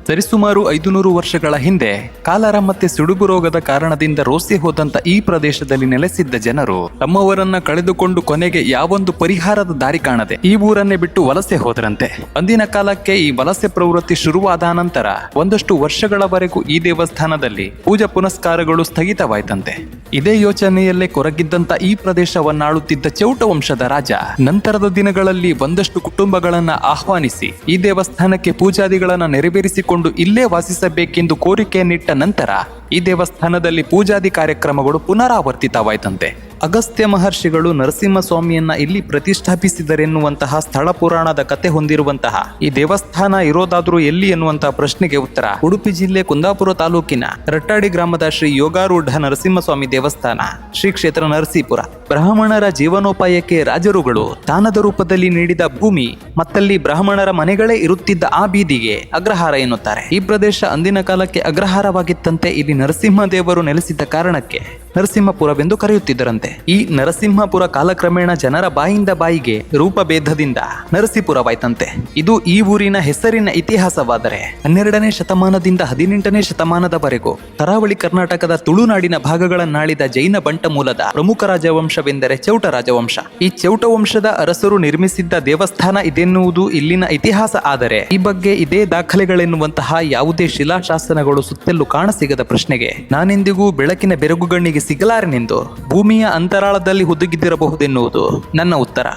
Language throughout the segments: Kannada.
ಸರಿಸುಮಾರು 500 ವರ್ಷಗಳ ಹಿಂದೆ ಕಾಲರ ಮತ್ತೆ ಸಿಡುಬು ರೋಗದ ಕಾರಣದಿಂದ ರೋಸಿ ಹೋದಂತ ಈ ಪ್ರದೇಶದಲ್ಲಿ ನೆಲೆಸಿದ್ದ ಜನರು ತಮ್ಮವರನ್ನ ಕಳೆದುಕೊಂಡು ಕೊನೆಗೆ ಯಾವೊಂದು ಪರಿಹಾರದ ದಾರಿ ಕಾಣದೆ ಈ ಊರನ್ನೇ ಬಿಟ್ಟು ವಲಸೆ ಹೋದ್ರಂತೆ. ಅಂದಿನ ಕಾಲಕ್ಕೆ ಈ ವಲಸೆ ಪ್ರವೃತ್ತಿ ಶುರುವಾದ ನಂತರ ಒಂದಷ್ಟು ವರ್ಷಗಳವರೆಗೂ ಈ ದೇವಸ್ಥಾನದಲ್ಲಿ ಪೂಜಾ ಪುನಸ್ಕಾರಗಳು ಸ್ಥಗಿತವಾಯ್ತಂತೆ. ಇದೇ ಯೋಚನೆಯಲ್ಲೇ ಕೊರಗಿದ್ದಂತ ಈ ಪ್ರದೇಶವನ್ನಾಳುತ್ತಿದ್ದ ಚೌಟ ವಂಶದ ರಾಜ ನಂತರದ ದಿನಗಳಲ್ಲಿ ಒಂದಷ್ಟು ಕುಟುಂಬಗಳನ್ನ ಆಹ್ವಾನಿಸಿ ಈ ದೇವಸ್ಥಾನಕ್ಕೆ ಪೂಜಾದಿಗಳನ್ನ ನೆರವೇರಿಸಿಕೊಂಡು ಇಲ್ಲೇ ವಾಸಿಸಬೇಕೆಂದು ಕೋರಿಕೆಯನ್ನಿಟ್ಟ ನಂತರ ಈ ದೇವಸ್ಥಾನದಲ್ಲಿ ಪೂಜಾದಿ ಕಾರ್ಯಕ್ರಮಗಳು ಪುನರಾವರ್ತಿತವಾಯ್ತಂತೆ. ಅಗಸ್ತ್ಯ ಮಹರ್ಷಿಗಳು ನರಸಿಂಹಸ್ವಾಮಿಯನ್ನ ಇಲ್ಲಿ ಪ್ರತಿಷ್ಠಾಪಿಸಿದರೆನ್ನುವಂತಹ ಸ್ಥಳ ಪುರಾಣದ ಕತೆ ಹೊಂದಿರುವಂತಹ ಈ ದೇವಸ್ಥಾನ ಇರೋದಾದ್ರೂ ಎಲ್ಲಿ ಎನ್ನುವಂತಹ ಪ್ರಶ್ನೆಗೆ ಉತ್ತರ ಉಡುಪಿ ಜಿಲ್ಲೆ ಕುಂದಾಪುರ ತಾಲೂಕಿನ ರಟ್ಟಾಡಿ ಗ್ರಾಮದ ಶ್ರೀ ಯೋಗಾರೂಢ ನರಸಿಂಹಸ್ವಾಮಿ ದೇವಸ್ಥಾನ, ಶ್ರೀ ಕ್ಷೇತ್ರ ನರಸೀಪುರ. ಬ್ರಾಹ್ಮಣರ ಜೀವನೋಪಾಯಕ್ಕೆ ರಾಜರುಗಳು ದಾನದ ರೂಪದಲ್ಲಿ ನೀಡಿದ ಭೂಮಿ ಮತ್ತಲ್ಲಿ ಬ್ರಾಹ್ಮಣರ ಮನೆಗಳೇ ಇರುತ್ತಿದ್ದ ಆ ಬೀದಿಗೆ ಅಗ್ರಹಾರ ಎನ್ನುತ್ತಾರೆ. ಈ ಪ್ರದೇಶ ಅಂದಿನ ಕಾಲಕ್ಕೆ ಅಗ್ರಹಾರವಾಗಿತ್ತಂತೆ. ಇಲ್ಲಿ ನರಸಿಂಹ ದೇವರು ನೆಲೆಸಿದ್ದ ಕಾರಣಕ್ಕೆ ನರಸಿಂಹಪುರವೆಂದು ಕರೆಯುತ್ತಿದ್ದರಂತೆ. ಈ ನರಸಿಂಹಪುರ ಕಾಲಕ್ರಮೇಣ ಜನರ ಬಾಯಿಂದ ಬಾಯಿಗೆ ರೂಪಭೇದದಿಂದ ನರಸೀಪುರವಾಯ್ತಂತೆ. ಇದು ಈ ಊರಿನ ಹೆಸರಿನ ಇತಿಹಾಸವಾದರೆ 12ನೇ ಶತಮಾನದಿಂದ 18ನೇ ಶತಮಾನದವರೆಗೂ ಕರಾವಳಿ ಕರ್ನಾಟಕದ ತುಳುನಾಡಿನ ಭಾಗಗಳನ್ನಾಳಿದ ಜೈನ ಬಂಟ ಮೂಲದ ಪ್ರಮುಖ ರಾಜವಂಶವೆಂದರೆ ಚೌಟ ರಾಜವಂಶ. ಈ ಚೌಟ ವಂಶದ ಅರಸರು ನಿರ್ಮಿಸಿದ್ದ ದೇವಸ್ಥಾನ ಇದೆನ್ನುವುದು ಇಲ್ಲಿನ ಇತಿಹಾಸ. ಆದರೆ ಈ ಬಗ್ಗೆ ಇದೇ ದಾಖಲೆಗಳೆನ್ನುವಂತಹ ಯಾವುದೇ ಶಿಲಾಶಾಸನಗಳು ಸುತ್ತೆಲ್ಲೂ ಕಾಣಸಿಗದ ಪ್ರಶ್ನೆಗೆ ನಾನೆಂದಿಗೂ ಬೆಳಕಿನ ಬೆರಗುಗಣ್ಣಿಗೆ ಸಿಗಲಾರೆನೆಂದು ಭೂಮಿಯ ಅಂತರಾಳದಲ್ಲಿ ಹುದುಗಿದ್ದಿರಬಹುದೆನ್ನುವುದು ನನ್ನ ಉತ್ತರ.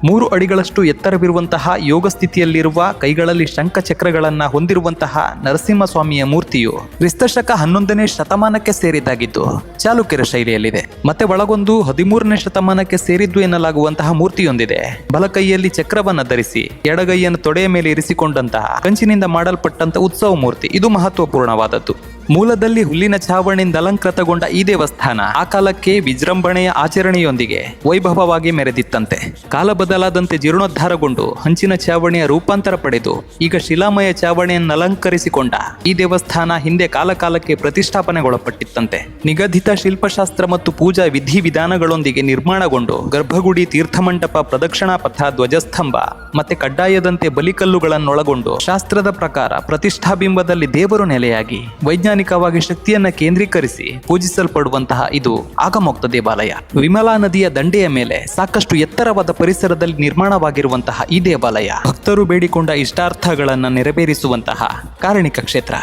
3 ಅಡಿಗಳಷ್ಟು ಎತ್ತರವಿರುವಂತಹ ಯೋಗ ಸ್ಥಿತಿಯಲ್ಲಿರುವ ಕೈಗಳಲ್ಲಿ ಶಂಖಚಕ್ರಗಳನ್ನ ಹೊಂದಿರುವಂತಹ ನರಸಿಂಹಸ್ವಾಮಿಯ ಮೂರ್ತಿಯು ಕ್ರಿಸ್ತಶಕ 11ನೇ ಶತಮಾನಕ್ಕೆ ಸೇರಿದ್ದಾಗಿದ್ದು ಚಾಲುಕ್ಯರ ಶೈಲಿಯಲ್ಲಿದೆ. ಮತ್ತೆ ಒಳಗೊಂದು 13ನೇ ಶತಮಾನಕ್ಕೆ ಸೇರಿದ್ದು ಎನ್ನಲಾಗುವಂತಹ ಮೂರ್ತಿಯೊಂದಿದೆ. ಬಲಕೈಯಲ್ಲಿ ಚಕ್ರವನ್ನ ಧರಿಸಿ ಎಡಗೈಯನ್ನು ತೊಡೆಯ ಮೇಲೆ ಇರಿಸಿಕೊಂಡಂತಹ ಕಂಚಿನಿಂದ ಮಾಡಲ್ಪಟ್ಟಂತ ಉತ್ಸವ ಮೂರ್ತಿ. ಇದು ಮಹತ್ವಪೂರ್ಣವಾದದ್ದು. ಮೂಲದಲ್ಲಿ ಹುಲ್ಲಿನ ಛಾವಣಿಯಿಂದ ಅಲಂಕೃತಗೊಂಡ ಈ ದೇವಸ್ಥಾನ ಆ ಕಾಲಕ್ಕೆ ವಿಜೃಂಭಣೆಯ ಆಚರಣೆಯೊಂದಿಗೆ ವೈಭವವಾಗಿ ಮೆರೆದಿತ್ತಂತೆ. ಕಾಲ ಬದಲಾದಂತೆ ಜೀರ್ಣೋದ್ಧಾರಗೊಂಡು ಹಂಚಿನ ಛಾವಣಿಯ ರೂಪಾಂತರ ಪಡೆದು ಈಗ ಶಿಲಾಮಯ ಛಾವಣಿಯನ್ನು ಅಲಂಕರಿಸಿಕೊಂಡ ಈ ದೇವಸ್ಥಾನ ಹಿಂದೆ ಕಾಲಕಾಲಕ್ಕೆ ಪ್ರತಿಷ್ಠಾಪನೆಗೊಳಪಟ್ಟಿತ್ತಂತೆ. ನಿಗದಿತ ಶಿಲ್ಪಶಾಸ್ತ್ರ ಮತ್ತು ಪೂಜಾ ವಿಧಿವಿಧಾನಗಳೊಂದಿಗೆ ನಿರ್ಮಾಣಗೊಂಡು ಗರ್ಭಗುಡಿ, ತೀರ್ಥಮಂಟಪ, ಪ್ರದಕ್ಷಿಣಾ ಪಥ, ಧ್ವಜಸ್ತಂಭ ಮತ್ತೆ ಕಡ್ಡಾಯದಂತೆ ಬಲಿಕಲ್ಲುಗಳನ್ನೊಳಗೊಂಡು ಶಾಸ್ತ್ರದ ಪ್ರಕಾರ ಪ್ರತಿಷ್ಠಾಬಿಂಬದಲ್ಲಿ ದೇವರು ನೆಲೆಯಾಗಿ ವೈಜ್ಞಾನಿಕವಾಗಿ ಶಕ್ತಿಯನ್ನ ಕೇಂದ್ರೀಕರಿಸಿ ಪೂಜಿಸಲ್ಪಡುವಂತಹ ಇದು ಆಗಮೋಕ್ತ ದೇವಾಲಯ. ವಿಮಲಾ ನದಿಯ ದಂಡೆಯ ಮೇಲೆ ಸಾಕಷ್ಟು ಎತ್ತರವಾದ ಪರಿಸರದಲ್ಲಿ ನಿರ್ಮಾಣವಾಗಿರುವಂತಹ ಈ ದೇವಾಲಯ ಭಕ್ತರು ಬೇಡಿಕೊಂಡ ಇಷ್ಟಾರ್ಥಗಳನ್ನ ನೆರವೇರಿಸುವಂತಹ ಕಾರಣಿಕ ಕ್ಷೇತ್ರ.